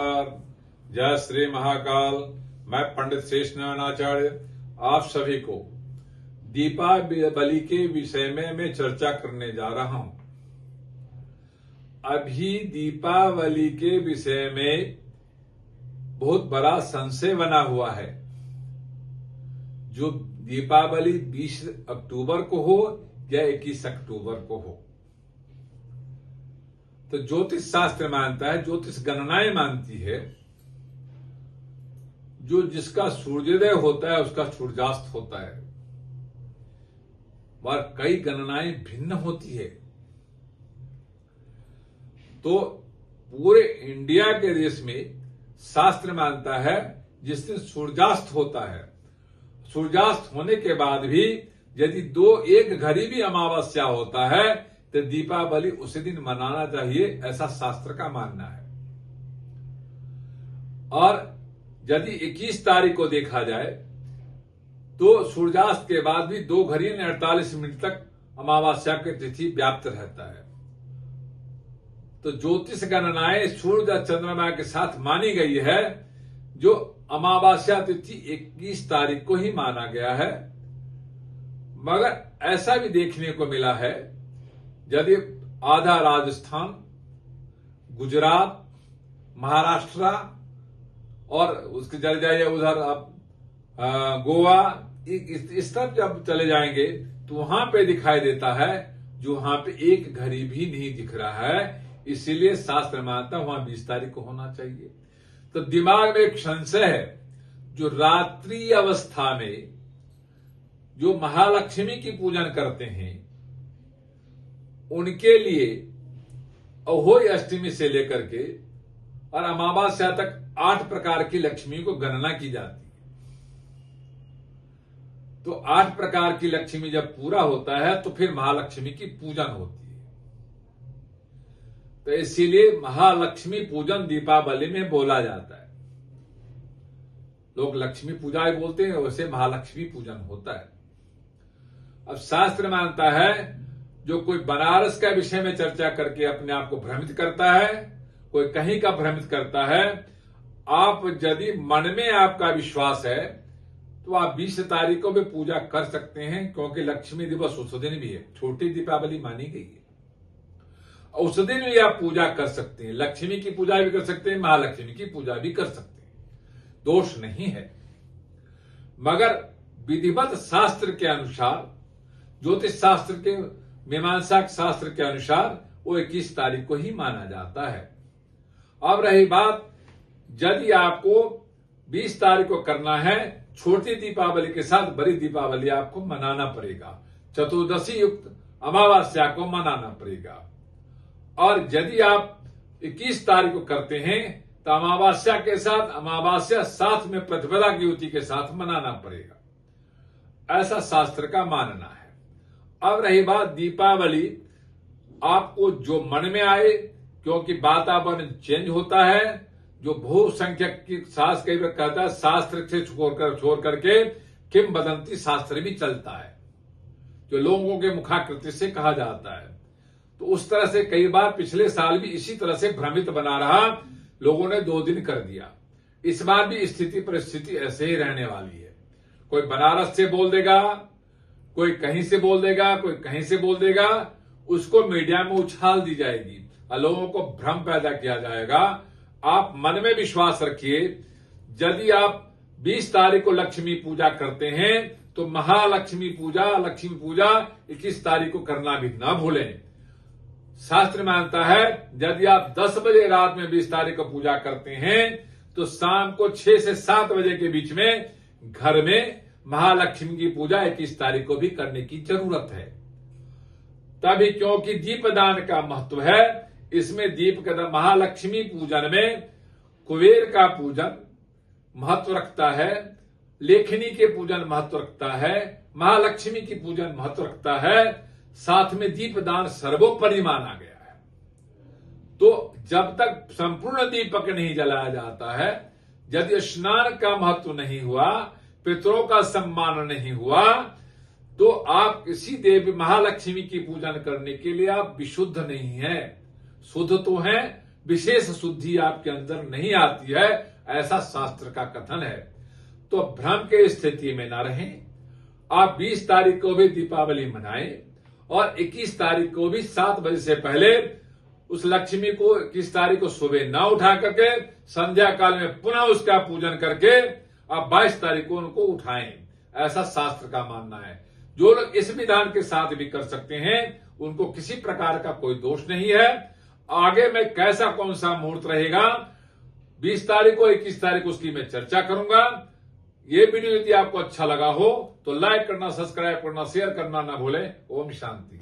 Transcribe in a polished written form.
नमस्कार। जय श्री महाकाल। मैं पंडित शेषनारायणाचार्य आप सभी को दीपावली के विषय में मैं चर्चा करने जा रहा हूं। अभी दीपावली के विषय में बहुत बड़ा संशय बना हुआ है। जो दीपावली 20 अक्टूबर को हो या 21 अक्टूबर को हो, तो ज्योतिष शास्त्र मानता है, ज्योतिष गणनाएं मानती है, जो जिसका सूर्योदय होता है उसका सूर्यास्त होता है, और कई गणनाएं भिन्न होती है। तो पूरे इंडिया के देश में शास्त्र मानता है जिस दिन सूर्यास्त होता है, सूर्यास्त होने के बाद भी यदि 2-1 घड़ी भी अमावस्या होता है तो दीपावली उसी दिन मनाना चाहिए, ऐसा शास्त्र का मानना है। और यदि 21 तारीख को देखा जाए तो सूर्यास्त के बाद भी 2 घड़ी 48 मिनट तक अमावस्या की तिथि व्याप्त रहता है। तो ज्योतिष गणनाएं सूर्य और चंद्रमा के साथ मानी गई है। जो अमावस्या तिथि 21 तारीख को ही माना गया है, मगर ऐसा भी देखने को मिला है यदि आधा राजस्थान, गुजरात, महाराष्ट्र और उसके चले जाइए उधर आप गोवा, इस तरफ जब चले जाएंगे तो वहां पे दिखाई देता है जो वहां पे 1 घड़ी भी नहीं दिख रहा है। इसीलिए शास्त्र मानता वहां 20 तारीख को होना चाहिए। तो दिमाग में एक संशय है, जो रात्रि अवस्था में जो महालक्ष्मी की पूजन करते हैं उनके लिए अहोई अष्टमी से लेकर के और अमावस्या तक 8 प्रकार की लक्ष्मी को गणना की जाती है। तो 8 प्रकार की लक्ष्मी जब पूरा होता है तो फिर महालक्ष्मी की पूजन होती है। तो इसीलिए महालक्ष्मी पूजन दीपावली में बोला जाता है। लोग लक्ष्मी पूजा ही बोलते हैं, वैसे महालक्ष्मी पूजन होता है। अब शास्त्र मानता है जो कोई बनारस का विषय में चर्चा करके अपने आप को भ्रमित करता है, कोई कहीं का भ्रमित करता है, आप यदि मन में आपका विश्वास है तो आप 20 तारीख को भी पूजा कर सकते हैं, क्योंकि लक्ष्मी दिवस उस दिन भी है, छोटी दीपावली मानी गई है। उस दिन भी आप पूजा कर सकते हैं, लक्ष्मी की पूजा भी कर सकते हैं, महालक्ष्मी की पूजा भी कर सकते हैं, दोष नहीं है। मगर विधिवत शास्त्र के अनुसार, ज्योतिष शास्त्र के, मीमांसा शास्त्र के अनुसार वो 21 तारीख को ही माना जाता है। अब रही बात, यदि आपको 20 तारीख को करना है, छोटी दीपावली के साथ बड़ी दीपावली आपको मनाना पड़ेगा, चतुर्दशी युक्त अमावस्या को मनाना पड़ेगा। और यदि आप 21 तारीख को करते हैं तो अमावस्या के साथ, अमावस्या साथ में प्रतिपदा की युति के साथ मनाना पड़ेगा, ऐसा शास्त्र का मानना है। अब रही बात दीपावली, आपको जो मन में आए, क्योंकि वातावरण चेंज होता है। जो बहुसंख्यक की सास कई बार कहता है, शास्त्र से छोड़ करके किंवदंती शास्त्र भी चलता है, जो लोगों के मुखाकृति से कहा जाता है। तो उस तरह से कई बार पिछले साल भी इसी तरह से भ्रमित बना रहा, लोगों ने 2 दिन कर दिया। इस बार भी स्थिति परिस्थिति ऐसे ही रहने वाली है। कोई बनारस से बोल देगा, कोई कहीं से बोल देगा, कोई कहीं से बोल देगा, उसको मीडिया में उछाल दी जाएगी और लोगों को भ्रम पैदा किया जाएगा। आप मन में विश्वास रखिए, यदि आप 20 तारीख को लक्ष्मी पूजा करते हैं तो महालक्ष्मी पूजा, लक्ष्मी पूजा 21 तारीख को करना भी ना भूलें। शास्त्र मानता है यदि आप 10 बजे रात में 20 तारीख को पूजा करते हैं तो शाम को 6 से 7 बजे के बीच में घर में महालक्ष्मी की पूजा 21 तारीख को भी करने की जरूरत है। तभी, क्योंकि दीपदान का महत्व है। इसमें दीप का महालक्ष्मी पूजन में कुबेर का पूजन महत्व रखता है, लेखनी के पूजन महत्व रखता है, महालक्ष्मी की पूजन महत्व रखता है, साथ में दीपदान सर्वोपरि माना गया है। तो जब तक संपूर्ण दीपक नहीं जलाया जाता है, यदि स्नान का महत्व नहीं हुआ, पितरों का सम्मान नहीं हुआ, तो आप किसी देवी महालक्ष्मी की पूजन करने के लिए आप विशुद्ध नहीं है। शुद्ध तो हैं, विशेष शुद्धि आपके अंदर नहीं आती है, ऐसा शास्त्र का कथन है। तो भ्रम के स्थिति में न रहें। आप 20 तारीख को भी दीपावली मनाएं और 21 तारीख को भी 7 बजे से पहले उस लक्ष्मी को 21 तारीख को सुबह न उठा करके संध्या काल में पुनः उसका पूजन करके आप 22 तारीख को उनको उठाएं, ऐसा शास्त्र का मानना है। जो लोग इस विधान के साथ भी कर सकते हैं उनको किसी प्रकार का कोई दोष नहीं है। आगे में कैसा कौन सा मुहूर्त रहेगा 20 तारीख को 21 तारीख को उसकी मैं चर्चा करूंगा। ये वीडियो यदि आपको अच्छा लगा हो तो लाइक करना, सब्सक्राइब करना, शेयर करना ना भूलें। ओम शांति।